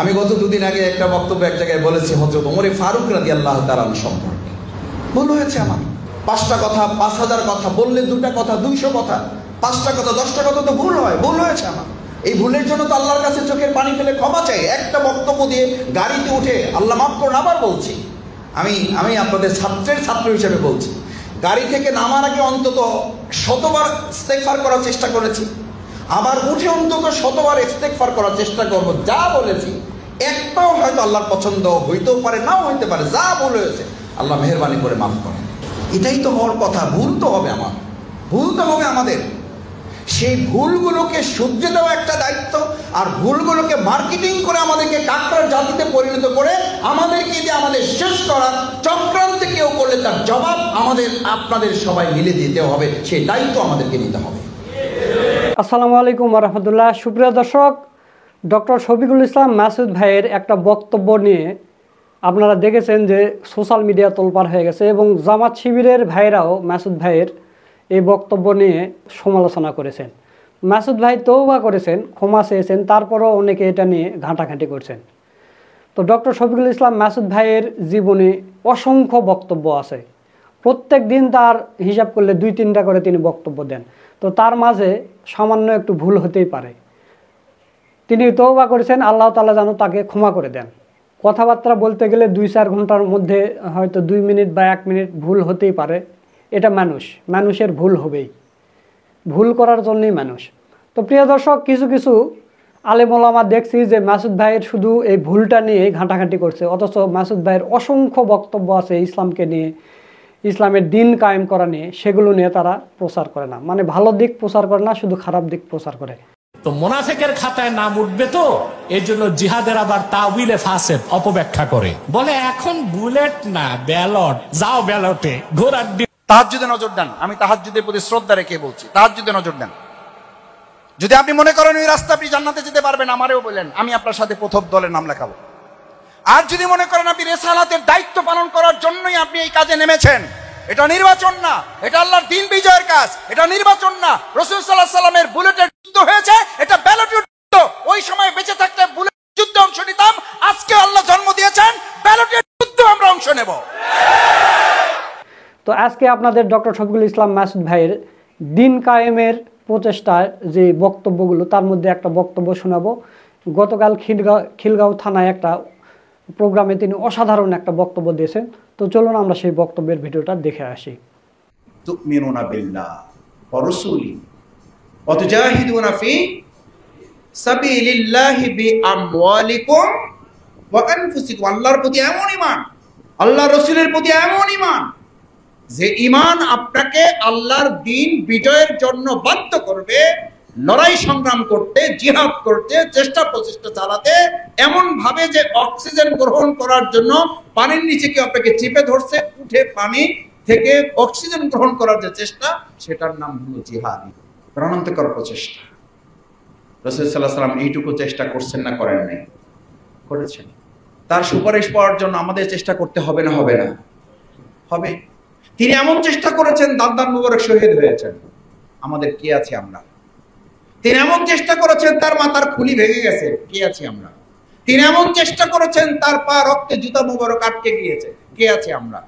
আমি গত দুদিন আগে একটা বক্তব্য এক জায়গায় বলেছি হযরত ওমর ফারুক রাদিয়াল্লাহু তাআলা সম্পর্কে। ভুল হয়েছে আমার। 5টা কথা, 5000 কথা বললে 2টা কথা, 200 কথা, 5টা কথা, 10টা কথা তো ভুল হয়। ভুল হয়েছে আমার। এই ভুলের জন্য তো আল্লাহর কাছে চোখের পানি ফেলে ক্ষমা চাই। একটা বক্তব্য দিয়ে গাড়িতে উঠে আল্লাহ মাফ করুন আবার বলছি, আমি আপনাদের ছাত্রের ছাত্র হিসেবে বলছি, গাড়ি থেকে নামার আগে অন্তত 100বার ইস্তেগফার করার চেষ্টা করেছি, আবার উঠে অন্তত 100বার ইস্তেগফার করার চেষ্টা করবো। যা বলেছি একটাও হয়তো আল্লাহর পছন্দ হইতেও পারে, নাও হইতে পারে। যা ভুল হয়েছে আল্লাহ মেহেরবানি করে মাফ করেন। এটাই তো হওয়ার কথা। ভুল তো হবে আমার, ভুল তো হবে আমাদের। সেই ভুলগুলোকে শুধরে দেওয়া একটা দায়িত্ব, আর ভুলগুলোকে মার্কেটিং করে আমাদেরকে কাকড়ার জাতিতে পরিণত করে আমাদেরকে দিয়ে আমাদের শেষ করার চক্রান্তে কেউ করলে তার জবাব আমাদের আপনাদের সবাই মিলে দিতে হবে। সেই দায়িত্ব আমাদেরকে নিতে হবে। আসসালামু আলাইকুম ওয়া রাহমাতুল্লাহ। সুপ্রিয় দর্শক, ডক্টর শফিকুল ইসলাম মাসুদ ভাইয়ের একটা বক্তব্য নিয়ে আপনারা দেখেছেন যে সোশ্যাল মিডিয়া তোলপাড় হয়ে গেছে, এবং জামাত শিবিরের ভাইরাও মাসুদ ভাইয়ের এই বক্তব্য নিয়ে সমালোচনা করেছেন। মাসুদ ভাই তওবা করেছেন, ক্ষমা চেয়েছেন, তারপরও অনেকে এটা নিয়ে ঘাঁটাঘাঁটি করছেন। তো ডক্টর শফিকুল ইসলাম মাসুদ ভাইয়ের জীবনে অসংখ্য বক্তব্য আছে। প্রত্যেক দিন তার হিসাব করলে 2-3টা করে তিনি বক্তব্য দেন। তো তার মাঝে সামান্য একটু ভুল হতেই পারে। তিনি তওবা করেছেন, আল্লাহ তাআলা যেন তাকে ক্ষমা করে দেন। কথাবার্তা বলতে গেলে 2-4 ঘন্টার মধ্যে হয়তো 2 মিনিট বা 1 মিনিট ভুল হতেই পারে। এটা মানুষের ভুল হবেই, ভুল করার জন্যই মানুষ। তো প্রিয় দর্শক, কিছু কিছু আলেম ওলামা দেখছি যে মাসুদ ভাইয়ের শুধু এই ভুলটা নিয়ে ঘাঁটাঘাঁটি করছে, অথচ মাসুদ ভাইয়ের অসংখ্য বক্তব্য আছে ইসলামকে নিয়ে, ইসলামের দিন কায়েম করা নিয়ে। সেগুলো নিয়ে তারা প্রচার করে না, মানে ভালো দিক প্রচার করে না, শুধু খারাপ দিক প্রচার করে। তো মুনাফিকের খাতায় নাম উঠবে, তো এই জন্য জিহাদের আবার তাউইলে ফাসেদ অপব্যাখ্যা করে, বলে এখন বুলেট না ব্যালট, যাও ব্যালটে ঘোড়ার। তাহাজ্জুদে নজর দেন। আমি তাহাজ্জুদের প্রতি শ্রদ্ধা রেখে বলছি, তাহাজ্জুদে নজর দেন। যদি আপনি মনে করেন ওই রাস্তা আপনি জান্নাতে যেতে পারবেন, আমারেও বলেন, আমি আপনার সাথে প্রথম দলের নাম লেখাবো। আর যদি মনে করেন আপনি রিসালাতের দায়িত্ব পালন করার জন্যই আপনি এই কাজে নেমেছেন, এটা নির্বাচন না, এটা আল্লাহর দিন বিজয়ের কাজ, এটা নির্বাচন না। রাসূল সাল্লাল্লাহু আলাইহি সাল্লামের বুলেটের যুদ্ধ হয়েছে, এটা ব্যালটের যুদ্ধ। ওই সময় বেঁচে থাকলে বুলেট যুদ্ধে অংশ নিতাম, আজকে আল্লাহ জন্ম দিয়েছেন, ব্যালটের যুদ্ধে আমরা অংশ নেব। তো আজকে আপনাদের ডক্টর শফিকুল ইসলাম মাসুদ ভাইয়ের দিন কায়েমের প্রচেষ্টার যে বক্তব্যগুলো, তার মধ্যে একটা বক্তব্য শোনাবো। গতকাল খিলগাঁও থানায় একটা প্রোগ্রামে তিনি অসাধারণ একটা বক্তব্য দিয়েছেন। তো চলুন আমরা সেই বক্তব্যের ভিডিওটা দেখে আসি। তুমিনুনা বিল্লাহ ওয়া রাসূলিহি ওয়া তুজাহিদুনা ফি সাবিলিল্লাহি বিআমওয়ালিকুম ওয়া আনফুসিকুম। আল্লাহর প্রতি এমন ঈমান, আল্লাহর রাসূলের প্রতি এমন ঈমান যে ঈমান আপনাকে আল্লাহর দ্বীন বিজয়ের জন্য বাধ্য করবে, লড়াই সংগ্রাম করতে, জিহাদ করতে, চেষ্টা প্রচেষ্টা চালাতে, এমন ভাবে যে অক্সিজেন গ্রহণ করার জন্য পানির নিচে কি আপনাকে চিপে ধরছে, উঠে পানি থেকে অক্সিজেন গ্রহণ করার যে চেষ্টা, সেটার নাম হলো জিহাদ, প্রাণান্তকর প্রচেষ্টা। রাসূল সাল্লাল্লাহু আলাইহি ওয়াসাল্লাম এইটুকু চেষ্টা করছেন না করেন নাই? করেছেন। তার সুপারিশ পাওয়ার জন্য আমাদের চেষ্টা করতে হবে না হবে না? হবে। তিনি এমন চেষ্টা করেছেন, দাঁত মুবারক শহীদ হয়েছেন। আমাদের কি আছে আমরা? তিনি এমন চেষ্টা করেছেন, তার মাথার খুলি ভেঙে গেছে, কি আছি আমরা? তিনি এমন চেষ্টা করেছেন, তার পা রক্তে জুতা মুবারক আটকে গিয়েছে, কে আছে আমরা?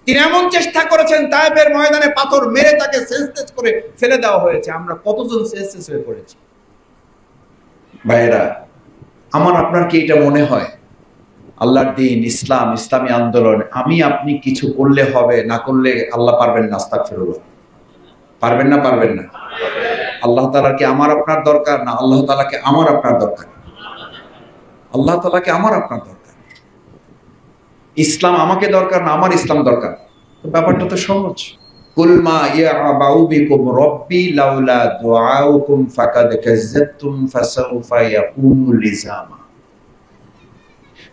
তিনি এমন চেষ্টা করেছেন, তায়েফের ময়দানে পাথর মেরে তাকে সেন্সলেস করে ফেলে দেওয়া হয়েছে, আমরা কতজন সেন্সলেস হয়ে পড়েছি? ভাইরা আমার, আপনার কি এটা মনে হয় আল্লাহর দ্বীন, ইসলাম, ইসলামী আন্দোলন আমি আপনি কিছু করলে হবে, না করলে আল্লাহ পারবেন না? আস্তাগফিরুল্লাহ। পারবেন না? পারবেন না? আল্লাহ তাআলার কি আমার আপনার দরকার, না আল্লাহ তাআলাকে আমার আপনার দরকার? আল্লাহ তাআলাকে আমার আপনার দরকার। ইসলাম আমাকে দরকার, না আমার ইসলাম দরকার? ব্যাপারটা তো সহজ। কুল মা ইয়াবাউ বিকুম রাব্বি লাউলা দুআউকুম ফাকাদ কাযাবতুম ফাসাউফা ইয়াকুনু লিজামা।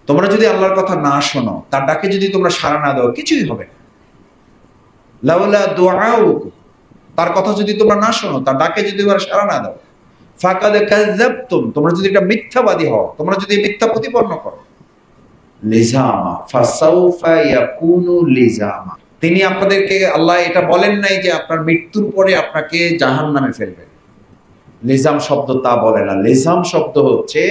তোমরা যদি আল্লাহর কথা না শোনো, তার ডাকে যদি তোমরা সাড়া না দাও, কিছুই হবে না। লাউলা দুআউকুম, তার কথা যদি তোমরা না শোনো, তার ডাকে যদি তোমরা সাড়া না দাও, ফাকাদ কাযাবতুম, তোমরা যদি একটা মিথ্যাবাদী হও, তোমরা যদি মিথ্যা প্রতিপন্ন করো, লিজামা ফাসাউফা ইয়াকুনু লিজামা। তিনি আপনাদেরকে, আল্লাহ এটা বলেন নাই যে আপনার মৃত্যুর পরে আপনাকে জাহান্নামে ফেলবেন। লিজাম শব্দ তা বলে না। লিজাম শব্দ হচ্ছে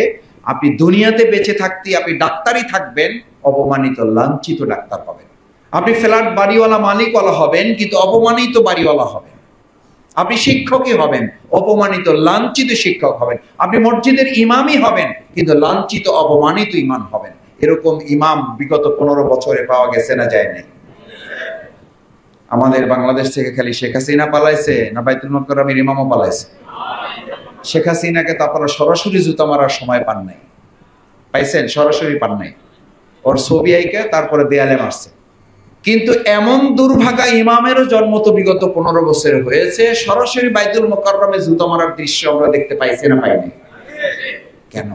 আপনি দুনিয়াতে বেঁচে থাকতে আপনি ডাক্তারই থাকবেন, অপমানিত লাঞ্ছিত ডাক্তার হবেন। আপনি ফ্ল্যাট বাড়িওয়ালা মালিকওয়ালা হবেন, কিন্তু অপমানিত বাড়িওয়ালা হবেন। আপনি শিক্ষকই হবেন, অপমানিত লাঞ্ছিত শিক্ষক হবেন। আপনি মসজিদের ইমামই হবেন, কিন্তু লাঞ্ছিত অপমানিত ইমাম হবেন। এরকম ইমাম বিগত 15 বছরে পাওয়া গেছে না যায় নাই? আমাদের বাংলাদেশ থেকে খালি শেখ হাসিনা পালাইছে না বাইতুল মুকাররমের ইমামও পালাইছে? শেখ হাসিনাকে তো আপনারা সরাসরি জুতা মারার সময় পান নাই, পাইছেন? সরাসরি পান নাই, ওর ছবি আইকে তারপরে দেয়ালে মারছে। কিন্তু এমন দুর্ভাগা ইমামেরও জন্ম তো বিগত 15 বছর হয়েছে, সরাসরি বাইতুল মুকাররমে জুতা মারার দৃশ্য আমরা দেখতে পাইছি না পাইনি? কেন?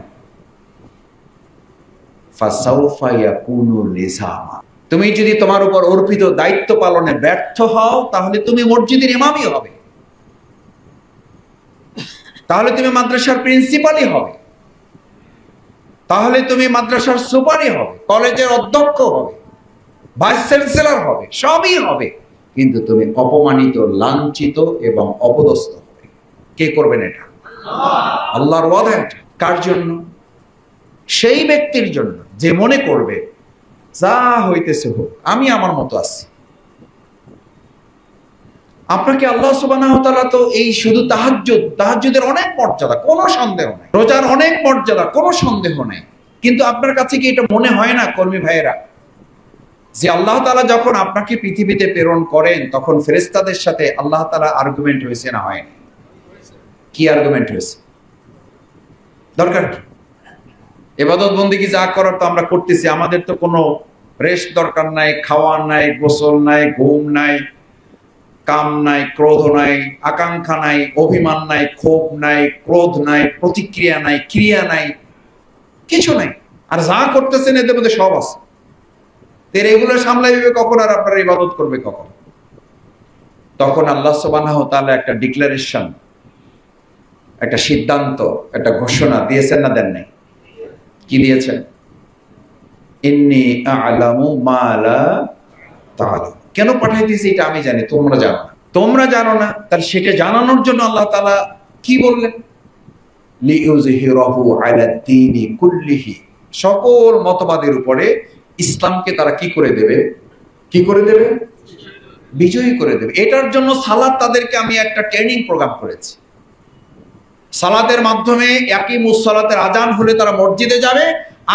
ফাসাউফা ইয়াকুনু লিজামা। তুমি যদি তোমার উপর অর্পিত দায়িত্ব পালনে ব্যর্থ হও, তাহলে তুমি মসজিদের ইমামই হবে, তাহলে তুমি মাদ্রাসার প্রিন্সিপালই হবে, তাহলে তুমি মাদ্রাসার সুপারই হবে, কলেজের অধ্যক্ষ হবে, ভাইস চ্যান্সেলর হবে, সবই হবে, কিন্তু তুমি অপমানিত, লাঞ্ছিত এবং অপদস্থ হবে। কে করবেন এটা? আল্লাহর ওয়াদা এটা। কার জন্য? সেই ব্যক্তির জন্য যে মনে করবে যা হইতেছে হোক, আমি আমার মতো আছি। আপনাকে আল্লাহ সুবহানাহু ওয়া তাআলা তো এই শুধু তাহাজ্জুদের অনেক মর্যাদা, কোনো সন্দেহ নাই, রোজার অনেক মর্যাদা, কোনো সন্দেহ নাই, কিন্তু আপনার কাছে কি এটা মনে হয় না কর্মী ভাইয়েরা, যে আল্লাহ তাআলা যখন আপনাকে পৃথিবীতে প্রেরণ করেন তখন ফেরেশতাদের সাথে আল্লাহ তাআলা আর্গুমেন্ট হয়েছে না হয়নি? কি আর্গুমেন্ট হয়েছে? দরকার কি? ইবাদত বন্দেগী যা করার তো আমরা করতেছি, আমাদের তো কোনো রেস্ট দরকার নাই, খাওয়া নাই, গোসল নাই, ঘুম নাই, কাম নাই, ক্রোধ নাই, আকাঙ্ক্ষা নাই, অভিমান নাই, ক্ষোভ নাই, ক্রোধ নাই, প্রতিক্রিয়া নাই, ক্রিয়া নাই, কিছু নাই। আর যা করতেছেন এদের মধ্যে সব আছে। এগুলো সামলাইবে কখন, আর আপনারা ইবাদত করবে কখন? তখন আল্লাহ সুবহানাহু ওয়া তাআলা একটা ডিক্লারেশন, একটা সিদ্ধান্ত, একটা ঘোষণা দিয়েছেন না দেন নাই? কি দিয়েছেন? ইন্নী আ'লামু মা লা তা'লামুন। কেন পাঠাইতেছি এটা আমি জানি, তোমরা জানো না। তোমরা জানো না, তাহলে সেটা জানানোর জন্য আল্লাহ তাআলা কি বললেন? লিইউযহিরাহু আলা দ্বীনি কুল্লিহি। সকল মতবাদের উপরে ইসলামকে তারা কি করে দেবে? কি করে দেবে? বিজয়ী করে দেবে। এটার জন্য সালাত, তাদেরকে আমি একটা ট্রেনিং প্রোগ্রাম করেছি। সালাতের মাধ্যমে আকিমুস সালাতের আজান হলে তারা মসজিদে যাবে,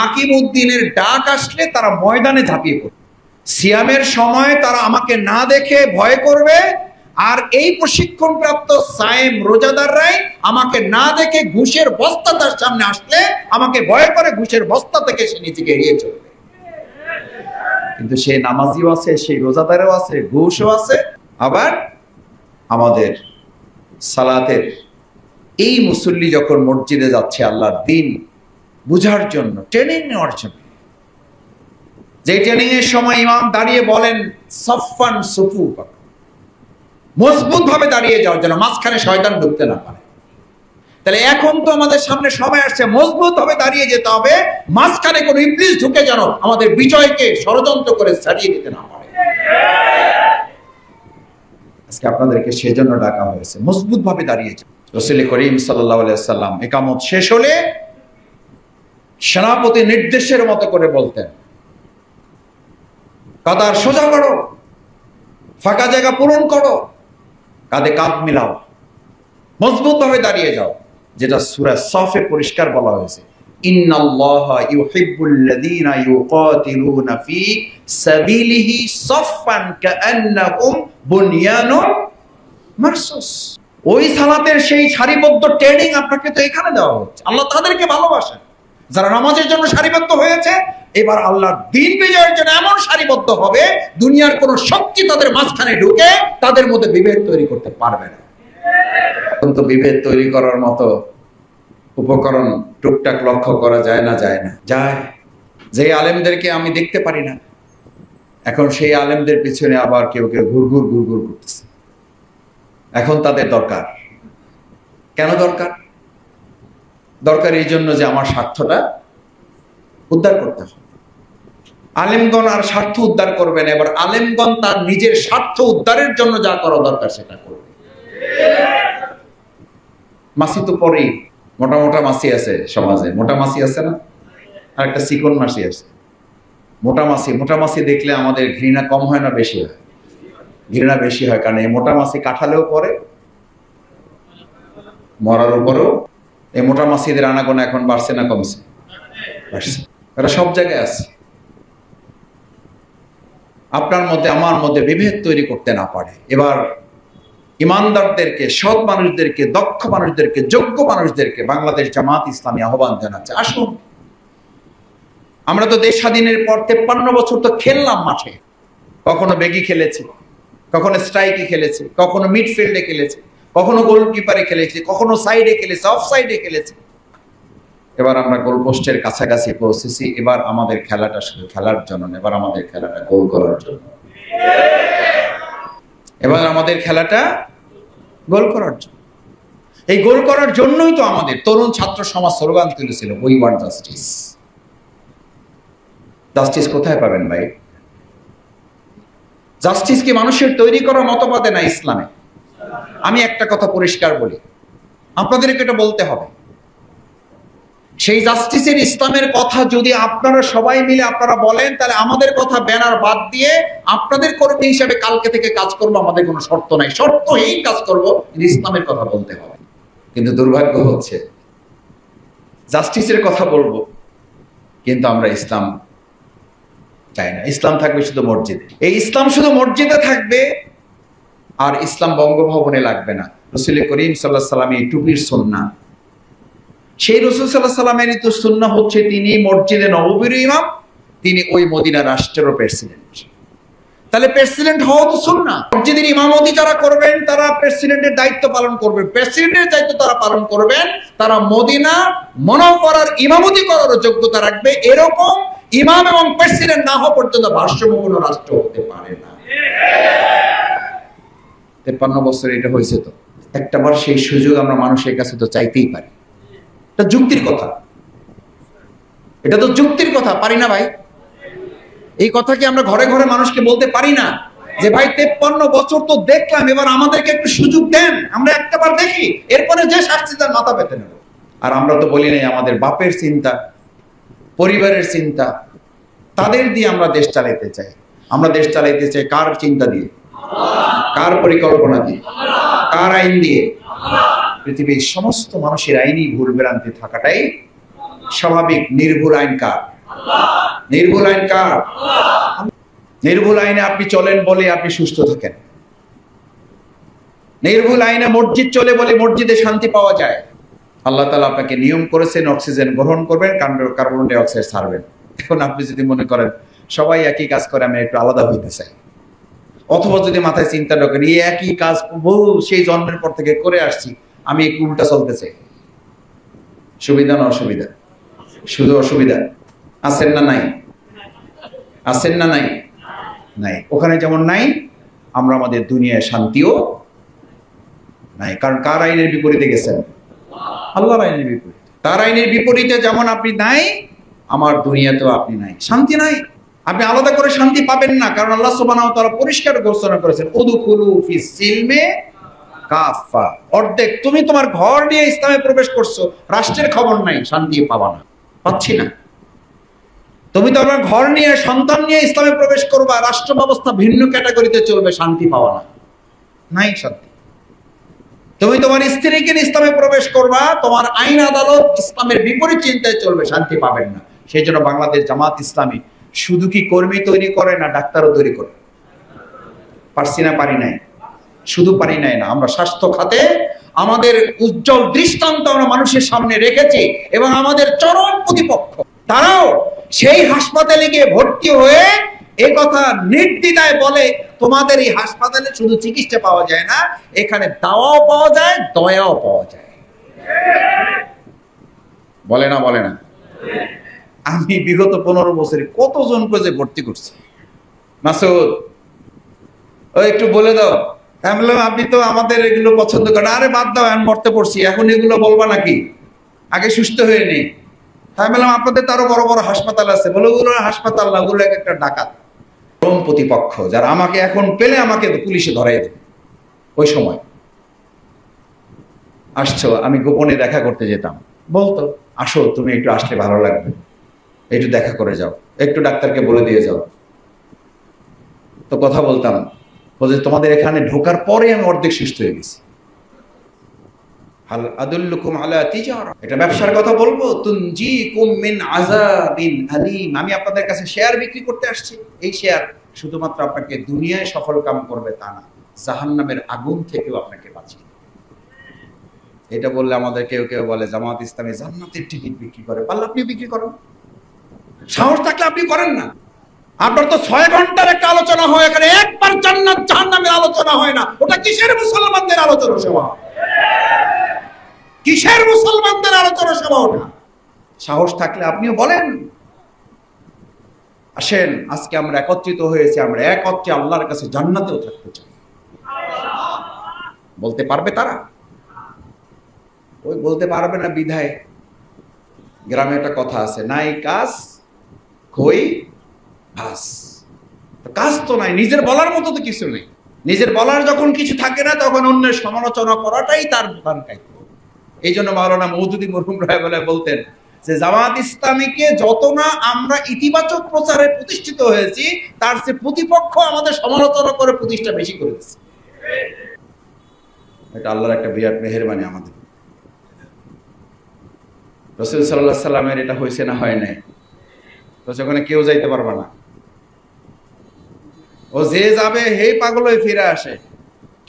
আকিমুদ্দিনের ডাক আসলে তারা ময়দানে ঝাঁপিয়ে পড়বে। সিয়ামের সময় তারা আমাকে না দেখে ভয় করবে, আর এই প্রশিক্ষণপ্রাপ্ত সায়েম রোজাদাররাই আমাকে না দেখে ঘুষের বস্তা তার সামনে আসলে আমাকে ভয় করে ঘুষের বস্তা থেকে সে নিজেকে এড়িয়ে চলবে। কিন্তু সে নামাজিও আছে, সেই রোজাদারও আছে, ঘুষও আছে। আবার আমাদের সালাতের এই মুসল্লি যখন মসজিদে যাচ্ছে আল্লাহর দিন বুঝার জন্য, ট্রেনিং নেওয়ার জন্য, যে ট্রেনিং এর সময় ইমাম দাঁড়িয়ে বলেন সফান সুফু, মজবুত ভাবে দাঁড়িয়ে যাওয়ার জন্য, মাঝখানে শয়তান ঢুকতে না পারে। তাহলে এখন তো আমাদের সামনে সময় আসছে মজবুত ভাবে দাঁড়িয়ে যেতে হবে, মাঝখানে কোনো ইবলিস ঢুকে যেন আমাদের বিজয়কে ষড়যন্ত্র করে ছাড়িয়ে দিতে না পারে। আজকে আপনাদেরকে সেজন্য ডাকা হয়েছে, মজবুত ভাবে দাঁড়িয়ে যান। রাসূল করিম সাল্লাল্লাহু আলাইহি ওয়াসাল্লাম ইকামত শেষ হলে সেনাপতি নির্দেশের মতো করে বলতেন, কাতার সোজা করো, ফাঁকা জায়গা পূরণ করো, কাঁধে কাঁধ মিলাও, মজবুত ভাবে দাঁড়িয়ে যাও। যেটা সূরা সফে পরিষ্কার বলা হয়েছে, ইন্নাল্লাহা ইউহিব্বুল্লাযীনা ইউকাতিলুনা ফি সাবিলিহি সাফফান কাআন্নাহুম বুনয়ানুন মারসুস। ওই সালাতের সেই সারিবদ্ধ ট্রেনিং আপনাকে তো এখানে দেওয়া হচ্ছে। আল্লাহ তাদেরকে ভালোবাসেন যারা নামাজের জন্য সারিবদ্ধ হয়েছে। এবার আল্লাহর দ্বীন বিজয়ের জন্য এমন সারিবদ্ধ হবে, দুনিয়ার কোন শক্তি তাদের মাঝখানে ঢুকে তাদের মধ্যে বিভেদ তৈরি করতে পারবে না। কিন্তু বিভেদ তৈরি করার মতো উপকরণ টুকটাক লক্ষ্য করা যায় না? যায় না? যায়। যে আলেমদেরকে আমি দেখতে পারি না, এখন সেই আলেমদের পিছনে আবার কেউ কেউ ঘুরঘুর করতেছে। এখন তাদের দরকার। কেন দরকার? দরকার এই জন্য যে আমার স্বার্থটা উদ্ধার করতে হবে। আলেমগণ আর স্বার্থ উদ্ধার করবেন, এবার আলেমগণ তার নিজের স্বার্থ উদ্ধারের জন্য যা করা দরকার সেটা করবে। মাসি তো পরেই, মোটা মোটা মাছি আছে সমাজে, মোটা মাছি আছে না, আর একটা চিকন মাছি আছে। মোটা মাছি দেখলে আমাদের ঘৃণা কম হয় না বেশি হয়? ঘৃণা বেশি হয়, কারণ এই মোটা মাছি কাঠালেও পরে, মরার উপরেও। এই মোটা মাছিদের আনাগোনা এখন বাড়ছে না কমছে? বাড়ছে। এরা সব জায়গায় আছে। আপনার মধ্যে আমার মধ্যে বিভেদ তৈরি করতে না পারে। এবার ইমানদারদেরকে, সৎ মানুষদেরকে, দক্ষ মানুষদেরকে, যোগ্য মানুষদেরকে বাংলাদেশ জামাত ইসলামী আহ্বান জানাচ্ছে, আসুন। আমরা তো দেশ স্বাধীনের পর 53 বছর তো খেললাম মাঠে, কখনো বেগি খেলেছি, কখনো স্ট্রাইকে খেলেছি, কখনো মিডফিল্ডে খেলেছি, কখনো গোলকিপারে খেলেছি, কখনো সাইডে খেলেছি, অফ সাইডে খেলেছি। এবার আমরা গোলপোস্টের কাছাকাছি পৌঁছেছি। এবার আমাদের খেলাটা শুধু খেলার জন্য না, এবার আমাদের খেলাটা গোল করার জন্য। এবার আমাদের খেলাটা গোল করার জন্য। এই গোল করার জন্যই তো আমাদের তরুণ ছাত্র সমাজ স্লোগান তুলেছিল, উই ওয়ান্ট জাস্টিস। জাস্টিস কোথায় পাবেন ভাই? জাস্টিস কি মানুষের তৈরি করা মতবাদে না ইসলামে? আমি একটা কথা পরিষ্কার বলি, আপনাদেরকে এটা বলতে হবে, সেই জাস্টিসের ইসলামের কথা যদি আপনারা সবাই মিলে আপনারা বলেন, তাহলে আমাদের কথা ব্যানার বাদ দিয়ে আপনাদের কর্মী হিসাবে কালকে থেকে কাজ করবো, আমাদের কোনো শর্ত নাই, শর্তহীন কাজ করবো, ইসলামের কথা বলতে হবে। কিন্তু দুর্ভাগ্য হচ্ছে জাস্টিসের কথা বলবো কিন্তু আমরা ইসলাম চাই না। ইসলাম থাকবে শুধু মসজিদে, এই ইসলাম শুধু মসজিদে থাকবে, আর ইসলাম বঙ্গভবনে লাগবে না। রাসূল করিম সাল্লাল্লাহু আলাইহি ওয়াসাল্লাম এই টুপির সুন্নাহ, সেই রাসূল সাল্লাল্লাহু আলাইহি ওয়াসাল্লামের তো সুন্নাহ হচ্ছে তিনি মসজিদে নববীর ইমাম, তিনি ওই মদিনা রাষ্ট্রেরও প্রেসিডেন্ট। তাহলে প্রেসিডেন্ট হওয়া তো সুন্নাহ। মসজিদের ইমামতি যারা করবেন তারা প্রেসিডেন্টের দায়িত্ব পালন করবেন, প্রেসিডেন্টের দায়িত্ব তারা পালন করবেন, তারা মদিনা মুনাওয়ারার ইমামতি করার যোগ্যতা রাখবে। এরকম ইমাম এবং প্রেসিডেন্ট না হওয়া পর্যন্ত ভারসাম্যপূর্ণ রাষ্ট্র হতে পারে না। 53 বছর এটা হয়েছে, তো একটাবার সেই সুযোগ আমরা মানুষের কাছে তো চাইতেই পারি। এটা যুক্তির কথা, এটা তো যুক্তির কথা, পারি না ভাই? এই কথা কি আমরা ঘরে ঘরে মানুষকে বলতে পারি না যে ভাই 53 বছর তো দেখলাম, এবার আমাদেরকে একটু সুযোগ দেন, আমরা একটাবার দেখি, এরপরে যে শাস্তি তার মাথা পেতে নেব। আর আমরা তো বলি নাই আমাদের বাপের চিন্তা, পরিবারের চিন্তা, তাদের দিয়ে আমরা দেশ চালাইতে চাই। আমরা দেশ চালাইতে চাই কার চিন্তা দিয়ে, কার পরিকল্পনা দিয়ে, কার আইন দিয়ে? পৃথিবীর সমস্ত মানুষের আইনই ভুল ভ্রান্তি থাকাটাই স্বাভাবিক। নির্ভুল আইন কার? নির্ভুল আইন কার? নির্ভুল আইনে আপনি চলেন বলে আপনি সুস্থ থাকেন। নির্ভুল আইনে মসজিদ চলে বলে মসজিদে শান্তি পাওয়া যায়। আল্লাহ তাআলা আপনাকে নিয়ম করেছেন অক্সিজেন গ্রহণ করবেন, কার্বন ডাই অক্সাইড ছাড়বেন। এখন আপনি যদি মনে করেন সবাই একই কাজ করে, আমি একটু আলাদা হইতে চাই, অথবা যদি মাথায় চিন্তা ঢোকেন এই একই কাজ বহু সেই জন্মের পর থেকে করে আসছি, আমি একটু উল্টা চলতে চাই, সুবিধা না অসুবিধা? শুধু অসুবিধা। আছেন না নাই? আছেন না নাই? নাই। ওখানে যেমন নাই, আমরা আমাদের দুনিয়ায় শান্তিও নাই। কারণ কার আইনের বিপরীতে গেছেন? আল্লাহর আইনের বিপরীতে। তার আইনের বিপরীতে যেমন আপনি নাই, আমার দুনিয়াতেও আপনি নাই, শান্তি নাই। আপনি আলাদা করে শান্তি পাবেন না, কারণ আল্লাহ সুবহানাহু ওয়া তাআলা পরিষ্কার ঘোষণা করেছেন, উদখুলু ফিস সিলমে কাফা। অর্ধেক তুমি তোমার ঘর নিয়ে ইসলামে প্রবেশ করছো, রাষ্ট্রের খবর নাই, শান্তি পাবা না, পাচ্ছি না। তুমি তোমার ঘর নিয়ে, সন্তান নিয়ে ইসলামে প্রবেশ করবা, রাষ্ট্র ব্যবস্থা ভিন্ন ক্যাটাগরিতে চলবে, শান্তি পাওয়া না, নাই শান্তি। তুমি তোমার স্ত্রীকে ইসলামে প্রবেশ করবা, তোমার আইন আদালত ইসলামের বিপরীত চিন্তায় চলবে, শান্তি পাবেন না। সেই জন্য বাংলাদেশ জামাত ইসলামী শুধু কি কর্মী তৈরি করে না, ডাক্তারও তৈরি করে। পারছি না? পারি নাই? শুধু পারি নাই না, আমরা স্বাস্থ্য খাতে আমাদের উজ্জ্বল দৃষ্টান্ত আমরা মানুষের সামনে রেখেছি, এবং আমাদের চরম প্রতিপক্ষ তারাও সেই হাসপাতালে গিয়ে ভর্তি হয়ে এই কথা নির্দ্বিধায় বলে, তোমাদের এই হাসপাতালে শুধু চিকিৎসা পাওয়া যায় না, এখানে দাওয়াও পাওয়া যায়, দয়াও পাওয়া যায়। বলে না? বলে না? আমি বিগত 15 বছরে কতজন যে ভর্তি করছি। মাসুদ ও একটু বলে দাও। আমি বললাম আপনি তো আমাদের এগুলো পছন্দ করেন। আরে বাদ দাও, আমি মরতে পড়ছি, এখন এগুলো বলবা নাকি? আগে সুস্থ হয়ে নেই। আমি বললাম আপনাদের তো আরো বড় বড় হাসপাতাল আছে। বলে ওগুলো হাসপাতাল না, ওগুলো একটা ডাকাত। চরম প্রতিপক্ষ যারা আমাকে এখন পেলে আমাকে পুলিশে ধরাই দেবে। ওই সময় আসছো, আমি গোপনে দেখা করতে যেতাম। বলতো, আসো তুমি একটু আসলে ভালো লাগবে, একটু দেখা করে যাও, একটু ডাক্তারকে বলে দিয়ে যাও। তো কথা বলতাম, বলছে তোমাদের এখানে ঢোকার পরে আমি অর্ধেক সুস্থ হয়ে গেছি। হাল আদুল্লুকুম আলা তিজারা, এটা ব্যবসার কথা বলবো, তুনজিকুম মিন আযাবিন আলীম। আমি আপনাদের কাছে শেয়ার বিক্রি করতে আসছি। এই শেয়ার শুধুমাত্র আপনাকে দুনিয়ায় সফল কাম করবে তা না, জাহান্নামের আগুন থেকেও আপনাকে বাঁচিয়ে দেবে। এটা বললে আমাদের কেউ কেউ বলে জামাত ইসলামী জান্নাতের টিকিট বিক্রি করে। পারলে আপনি বিক্রি করেন, সাহস থাকলে আপনি করেন না। আপনার তো 6 ঘন্টার একটা আলোচনা হয়, এখানে একবার জান্নাত জাহান্নামের আলোচনা হয় না। ওটা কিসের মুসলমানদের আলোচনা সভা? কিসের মুসলমানদের আলোচনা সভা ওটা? সাহস থাকলে আপনিও বলেন। আসেন, আজকে আমরা একত্রিত হয়েছি, আমরা একত্রে আল্লাহর কাছে জান্নাতেও থাকতে চাই। বলতে পারবে তারা? ওই বলতে পারবে না বিধায় গ্রামে একটা কথা আছে, নাই কাজ কই ভাস। কাজ তো নাই, নিজের বলার মতো তো কিছু নেই। নিজের বলার যখন কিছু থাকে না, তখন অন্যের সমালোচনা করাটাই তার প্রধান কাজ। এই জন্য মাওলানা মওদুদী মরহুম রাহিমাহুল্লাহ বলতেন যে জামাত ইসলামীকে যত না আমরা ইতিবাচক প্রচারে প্রতিষ্ঠিত হয়েছি, তার চেয়ে প্রতিপক্ষ আমাদের সমালোচনা করে প্রতিষ্ঠা বেশি করেছে। এটা আল্লাহর একটা বিরাট মেহেরবানি আমাদের। রাসূল সাল্লাল্লাহু আলাইহি সাল্লামের এটা হয়েছে না হয় নাই? তো সেখানে কেউ যাইতে পারবে না। ও যে যাবে হেই পাগল হয়ে ফিরে আসে,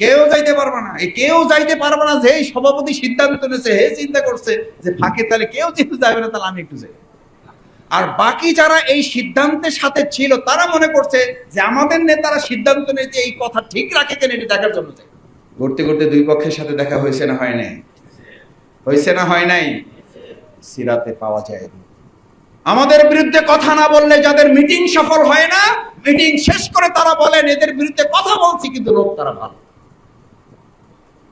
কেউ যাইতে পারবে না। এই কেউ যাইতে পারবে না যে সভাপতি সিদ্ধান্ত নিয়েছে, হে চিন্তা করছে যে ফাঁকে তাহলে কেউ যেহেতু যাবে না, তাহলে আমি একটু যাই। আর বাকি যারা এই সিদ্ধান্তের সাথে ছিল, তারা মনে করছে যে আমাদের নেতারা সিদ্ধান্ত নিয়েছে, এই কথা ঠিক রাখে কেন, এটা দেখার জন্য যাই। ঘুরতে ঘুরতে দুই পক্ষের সাথে দেখা হয়েছে না হয় নাই? হয়েছে না হয় নাই? সিরাতে পাওয়া যায়। আমাদের বিরুদ্ধে কথা না বললে যাদের মিটিং সফল হয় না, মিটিং শেষ করে তারা বলেন এদের বিরুদ্ধে কথা বলছি কিন্তু লোক তারা ভালো।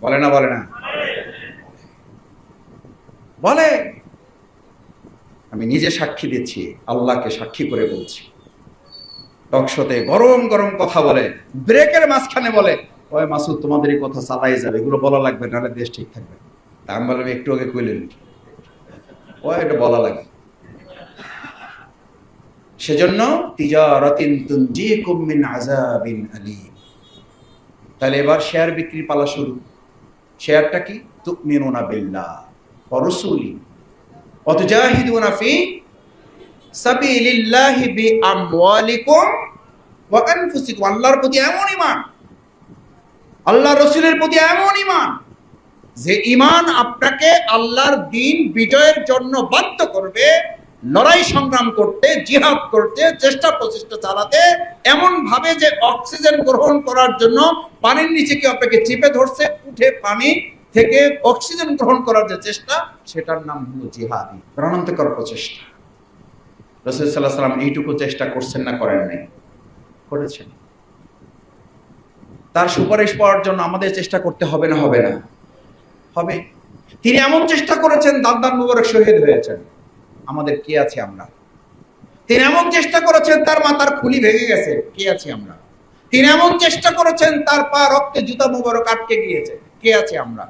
বলে না? বলে না? বলে। আমি নিজে সাক্ষী দিচ্ছি, আল্লাহকে সাক্ষী করে বলছি। টকশোতে গরম গরম কথা বলে, ব্রেকের মাঝখানে বলে, ওই মাসুদ তোমাদের এই কথা চালাই যাবে, এগুলো বলা লাগবে, নাহলে দেশ ঠিক থাকবে। তা আমি বললাম একটু আগে কইলেন, ওই এটা বলা লাগে। সেজন্য তিজারাতিন তুনজিকুম মিন আযাবিন আলীম। তাহলে এবার শেয়ার বিক্রি পালা শুরু। শেয়ারটা কি? তুমিনুনা বিল্লাহ ওয়া রাসূলি ওয়া তুজাহিদুনা ফি সাবিলিল্লাহি বিআমওয়ালিকুম ওয়া আনফুসিকুম। আল্লাহর প্রতি এমন ঈমান, আল্লাহর রাসূলের প্রতি এমন ঈমান যে ঈমান আপনাকে আল্লাহর দ্বীন বিজয়ের জন্য বাধ্য করবে, লড়াই সংগ্রাম করতে, জিহাদ করতে, চেষ্টা প্রচেষ্টা চালাতে, এমন ভাবে যে অক্সিজেন গ্রহণ করার জন্য পানির নিচে কি আপনাকে চেপে ধরছে, উঠে পানি থেকে অক্সিজেন গ্রহণ করার যে চেষ্টা, সেটার নাম হলো জিহাদি, প্রাণান্তকর প্রচেষ্টা। রাসূল সাল্লাল্লাহু আলাইহি ওয়াসাল্লাম এইটুকু চেষ্টা করছেন না করেন নাই? করেছেন। তার সুপারিশ পাওয়ার জন্য আমাদের চেষ্টা করতে হবে না? হবে না? হবে। তিনি এমন চেষ্টা করেছেন, দাঁত মুবারক শহীদ হয়েছেন। আমাদের কে আছে আমরা? তিনি এমন চেষ্টা করেছেন, তার মাথার খুলি ভেঙে গেছে, কে আছি আমরা? তিনি এমন চেষ্টা করেছেন, তার পা রক্তে জুতা মুবারক আটকে গিয়েছে, কে আছে আমরা?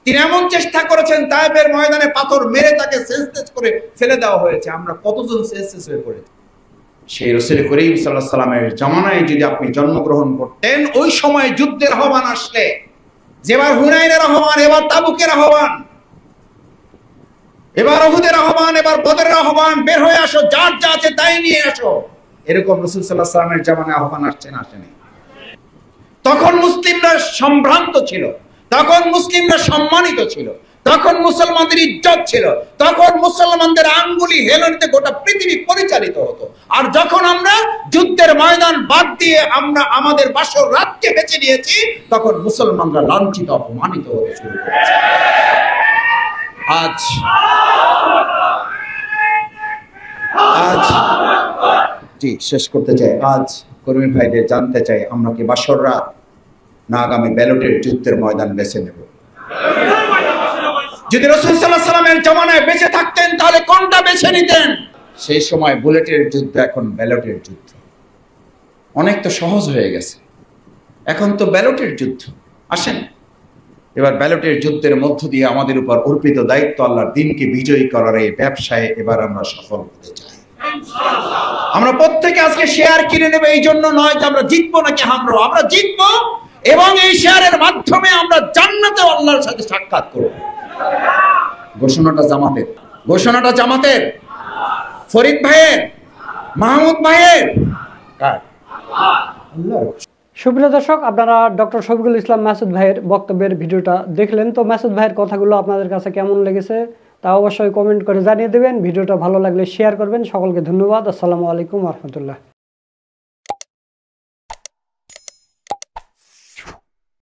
তিনি এমন চেষ্টা করেছেন, তায়েফের ময়দানে পাথর মেরে তাকে সেন্সলেস করে ফেলে দেওয়া হয়েছে, আমরা কতজন সেন্সলেস হয়ে পড়েছি? সেই রাসূল করিম সাল্লাল্লাহু আলাইহি সাল্লামের জামানায় যদি আপনি জন্মগ্রহণ করতেন, ওই সময় যুদ্ধের আহ্বান আসলে, যেবার হুনাইনের আহ্বান, এবার তাবুকের আহ্বান, এবার উহুদের আহ্বান, এবার বদরের আহ্বান, বের হয়ে আসো, যার যা আছে তাই নিয়ে আসো, এরকম রাসূল সাল্লাল্লাহু আলাইহি ওয়াসাল্লামের জামানায় আহ্বান আসছে না? আসেনি? তখন মুসলিমরা সম্ভ্রান্ত ছিল, তখন মুসলিমরা সম্মানিত ছিল, তখন মুসলমানদের ইজ্জত ছিল, তখন মুসলমানদের আঙ্গুলি হেলনিতে গোটা পৃথিবী পরিচালিত হতো। আর যখন আমরা যুদ্ধের ময়দান বাদ দিয়ে আমরা আমাদের বাসর রাতকে বেছে নিয়েছি, তখন মুসলমানরা লাঞ্ছিত, অপমানিত হতে শুরু করেছে। আজ জি শেষ করতে চাই, আজ কর্মী ভাইদের জানতে চাই, আমরা কি বাসর রাত না আগামী ব্যালটের যুদ্ধের ময়দান বেছে নেব? যদি রাসূল সাল্লাল্লাহু আলাইহি ওয়াসাল্লামের জামানায় বেঁচে থাকতেন, তাহলে কোনটা বেছে নিতেন? সেই সময় বুলেটের যুদ্ধ, এখন ব্যালটের যুদ্ধ। অনেক তো সহজ হয়ে গেছে, এখন তো ব্যালটের যুদ্ধ। আসেন এবার ব্যালটের যুদ্ধের মধ্য দিয়ে আমাদের উপর অর্পিত দায়িত্ব আল্লাহর দিনকে বিজয়ী করার এই ব্যবসায় এবার আমরা সফল হতে চাই। আমরা প্রত্যেকে আজকে শেয়ার কিনে নেবে, এই জন্য নয় যে আমরা জিতবো নাকি হারবো, আমরা জিতবো এবং এই শেয়ারের মাধ্যমে আমরা জান্নাতে আল্লাহর সাথে সাক্ষাৎ করব। ঘোষণাটা জামাতের, ঘোষণাটা জামাতের, ফরিদ ভাইয়ের, মাহমুদ ভাইয়ের, কার? আল্লাহর। সুপ্রিয় দর্শক, আপনারা ডক্টর শফিকুল ইসলাম মাসুদ ভাইয়ের বক্তব্যের ভিডিওটা দেখলেন। তো মাসুদ ভাইয়ের কথাগুলো আপনাদের কাছে কেমন লেগেছে তা অবশ্যই কমেন্ট করে জানিয়ে দেবেন। ভিডিওটা ভালো লাগলে শেয়ার করবেন। সকলকে ধন্যবাদ। আসসালামু আলাইকুম রহমতুল্লাহ।